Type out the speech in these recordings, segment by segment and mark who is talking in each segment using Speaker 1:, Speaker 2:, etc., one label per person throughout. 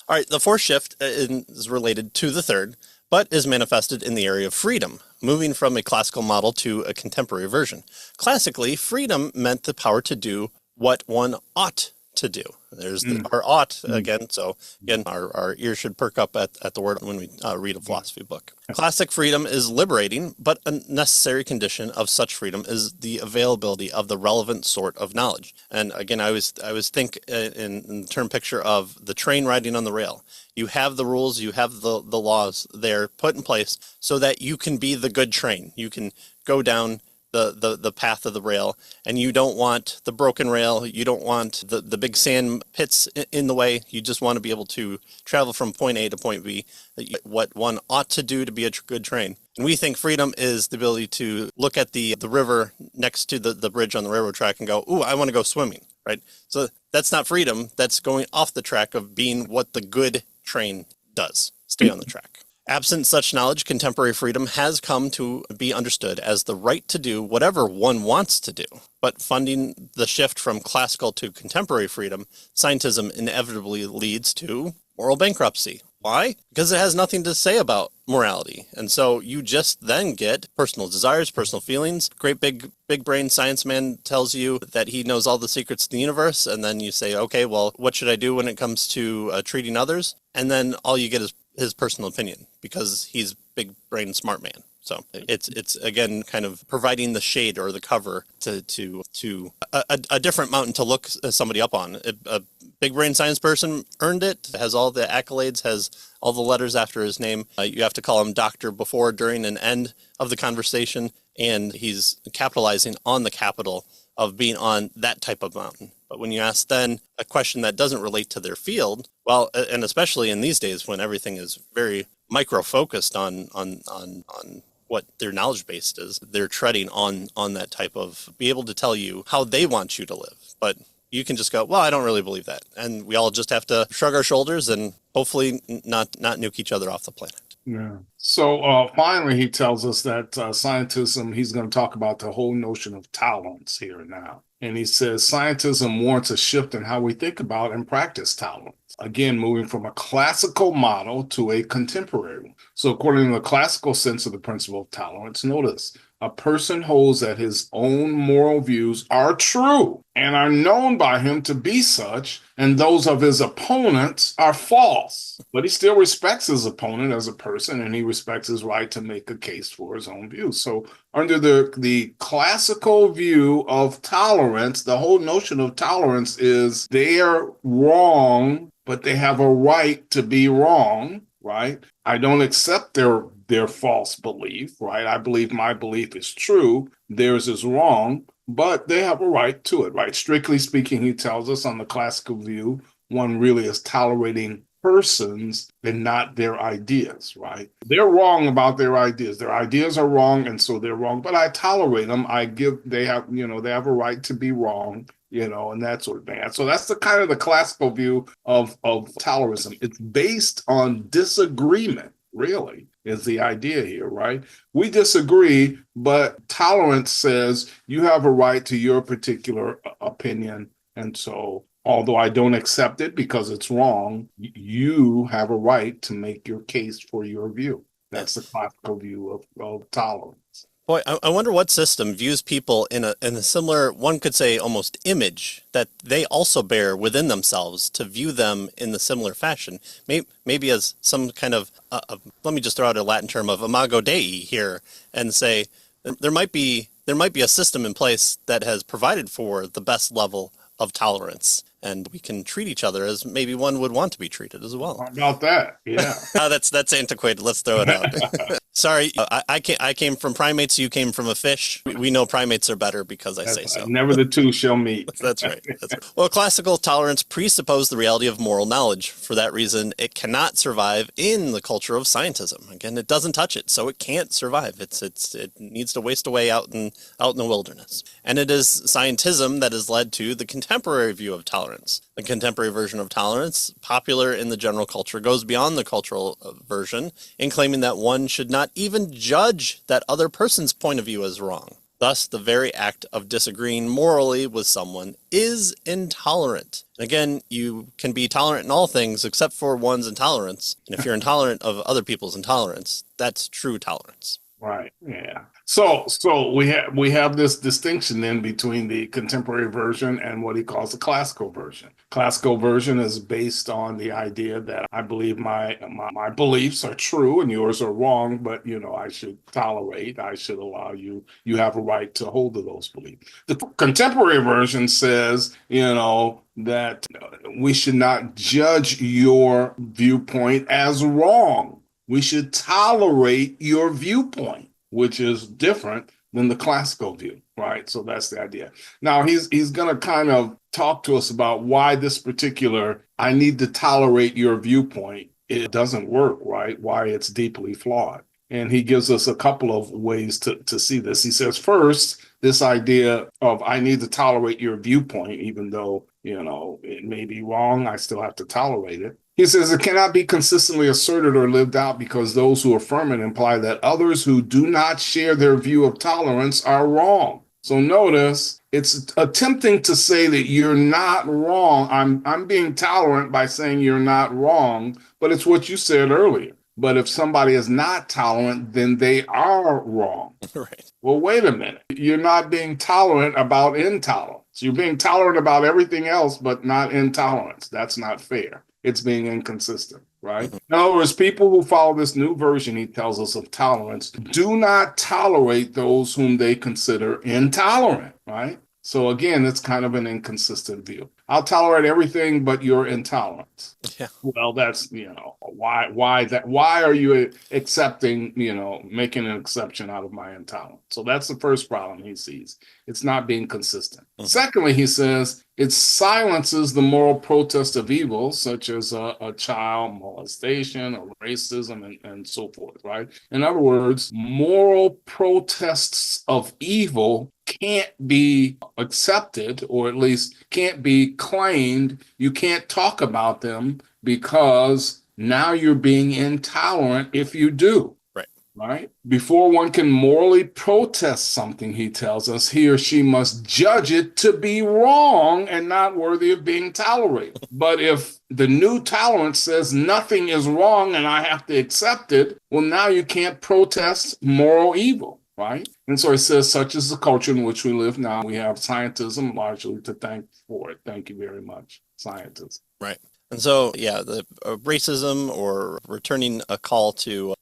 Speaker 1: All right, the fourth shift is related to the third, but is manifested in the area of freedom, moving from a classical model to a contemporary version. Classically, freedom meant the power to do what one ought to do. There's our ought again. So again, our ears should perk up at the word when we read a philosophy book. Classic freedom is liberating, but a necessary condition of such freedom is the availability of the relevant sort of knowledge. And again, I always think in the term picture of the train riding on the rail. You have the rules, you have the laws there put in place so that you can be the good train. You can go down the path of the rail, and you don't want the broken rail, you don't want the big sand pits in the way. You just want to be able to travel from point A to point B, what one ought to do to be a good train. And we think freedom is the ability to look at the river next to the bridge on the railroad track and go, ooh, I want to go swimming, right? So that's not freedom, that's going off the track of being what the good train does, stay on the track. Absent such knowledge, contemporary freedom has come to be understood as the right to do whatever one wants to do. But funding the shift from classical to contemporary freedom, scientism inevitably leads to moral bankruptcy. Why? Because it has nothing to say about morality. And so you just then get personal desires, personal feelings. Great big brain science man tells you that he knows all the secrets of the universe. And then you say, okay, well, what should I do when it comes to treating others? And then all you get is his personal opinion because he's big brain smart man. So it's again kind of providing the shade or the cover to a different mountain to look somebody up on. A big brain science person earned it, has all the accolades, has all the letters after his name. You have to call him doctor before, during, and end of the conversation, and he's capitalizing on the capital of being on that type of mountain. But when you ask then a question that doesn't relate to their field, well, and especially in these days when everything is very micro-focused on what their knowledge base is, they're treading on that type of be able to tell you how they want you to live. But you can just go, well, I don't really believe that. And we all just have to shrug our shoulders and hopefully not nuke each other off the planet.
Speaker 2: Yeah. So finally, he tells us that scientism, he's going to talk about the whole notion of tolerance here and now. And he says scientism warrants a shift in how we think about and practice tolerance. Again, moving from a classical model to a contemporary one. So according to the classical sense of the principle of tolerance, notice, a person holds that his own moral views are true and are known by him to be such, and those of his opponents are false. But he still respects his opponent as a person, and he respects his right to make a case for his own views. So under the classical view of tolerance, the whole notion of tolerance is they are wrong, but they have a right to be wrong, right? I don't accept their false belief, right? I believe my belief is true. Theirs is wrong, but they have a right to it, right? Strictly speaking, he tells us on the classical view, one really is tolerating persons and not their ideas, right? They're wrong about their ideas. Their ideas are wrong, and so they're wrong, but I tolerate them. They have a right to be wrong, and that sort of thing. So that's the kind of the classical view of tolerism. It's based on disagreement, really, is the idea here, right? We disagree, but tolerance says you have a right to your particular opinion. And so, although I don't accept it because it's wrong, you have a right to make your case for your view. That's the classical view of tolerance.
Speaker 1: Boy, I wonder what system views people in a similar, one could say almost image that they also bear within themselves to view them in the similar fashion. Maybe as some kind of, let me just throw out a Latin term of imago Dei here and say there might be a system in place that has provided for the best level of tolerance, and we can treat each other as maybe one would want to be treated as well.
Speaker 2: How about that? Yeah.
Speaker 1: That's antiquated. Let's throw it out. Sorry, I came from primates. You came from a fish. We know primates are better because I say so.
Speaker 2: Never the two shall meet.
Speaker 1: That's right. Well, classical tolerance presupposed the reality of moral knowledge. For that reason, it cannot survive in the culture of scientism. Again, it doesn't touch it, so it can't survive. It needs to waste away out in the wilderness. And it is scientism that has led to the contemporary view of tolerance. The contemporary version of tolerance, popular in the general culture, goes beyond the cultural version in claiming that one should not even judge that other person's point of view as wrong. Thus, the very act of disagreeing morally with someone is intolerant. Again, you can be tolerant in all things except for one's intolerance. And if you're intolerant of other people's intolerance, that's true tolerance.
Speaker 2: Right. Yeah. So we have this distinction then between the contemporary version and what he calls the classical version. Classical version is based on the idea that I believe my beliefs are true and yours are wrong, but I should tolerate, I should allow you have a right to hold to those beliefs. The contemporary version says, that we should not judge your viewpoint as wrong. We should tolerate your viewpoint, which is different than the classical view, right? So that's the idea. Now he's going to kind of talk to us about why this particular I need to tolerate your viewpoint, it doesn't work, right? Why it's deeply flawed. And he gives us a couple of ways to see this. He says, first, this idea of I need to tolerate your viewpoint, even though, it may be wrong, I still have to tolerate it. He says it cannot be consistently asserted or lived out because those who affirm it imply that others who do not share their view of tolerance are wrong. So notice it's attempting to say that you're not wrong. I'm being tolerant by saying you're not wrong, but it's what you said earlier. But if somebody is not tolerant, then they are wrong.
Speaker 1: Right.
Speaker 2: Well, wait a minute. You're not being tolerant about intolerance. You're being tolerant about everything else, but not intolerance. That's not fair. It's being inconsistent, right? In other words, people who follow this new version, he tells us, of tolerance, do not tolerate those whom they consider intolerant, right? So again, it's kind of an inconsistent view. I'll tolerate everything but your intolerance.
Speaker 1: Yeah.
Speaker 2: Well, that's, why are you accepting, making an exception out of my intolerance? So that's the first problem he sees. It's not being consistent. Mm-hmm. Secondly, he says it silences the moral protest of evil, such as a child molestation or racism and so forth, right? In other words, moral protests of evil can't be accepted, or at least can't be claimed. You can't talk about them because now you're being intolerant if you do. Right? Before one can morally protest something, he tells us, he or she must judge it to be wrong and not worthy of being tolerated. But if the new tolerance says nothing is wrong and I have to accept it, well, now you can't protest moral evil, right? And so he says, such is the culture in which we live now. We have scientism largely to thank for it. Thank you very much, scientism.
Speaker 1: Right. And so, yeah, the racism or returning a call to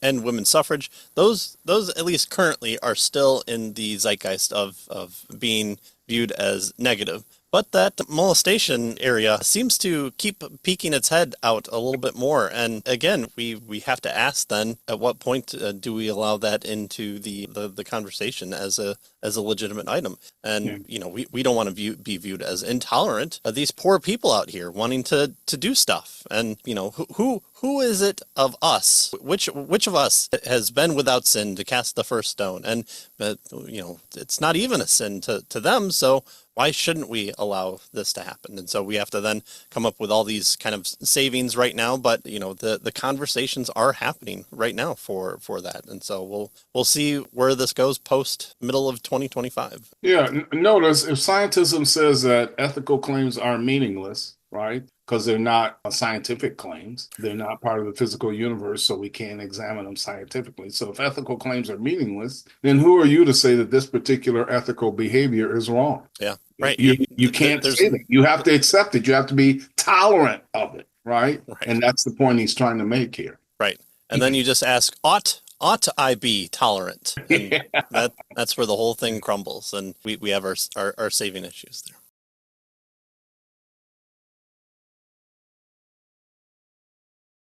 Speaker 1: end women's suffrage, those at least currently are still in the zeitgeist of being viewed as negative. But that molestation area seems to keep peeking its head out a little bit more. And again, we have to ask then, at what point do we allow that into the conversation as a legitimate item? And, we don't want to be viewed as intolerant of these poor people out here wanting to do stuff. And, who is it of us? Which of us has been without sin to cast the first stone? And, it's not even a sin to them. So why shouldn't we allow this to happen? And so we have to then come up with all these kind of savings right now. But, the conversations are happening right now for that. And so we'll see where this goes post middle of 2025.
Speaker 2: Yeah. Notice if scientism says that ethical claims are meaningless, right? Because they're not scientific claims. They're not part of the physical universe, so we can't examine them scientifically. So if ethical claims are meaningless, then who are you to say that this particular ethical behavior is wrong?
Speaker 1: Yeah, right.
Speaker 2: You can't say that. You have to accept it. You have to be tolerant of it, right? And that's the point he's trying to make here.
Speaker 1: Right. And then you just ask, ought I be tolerant? And that's where the whole thing crumbles, and we have our saving issues there.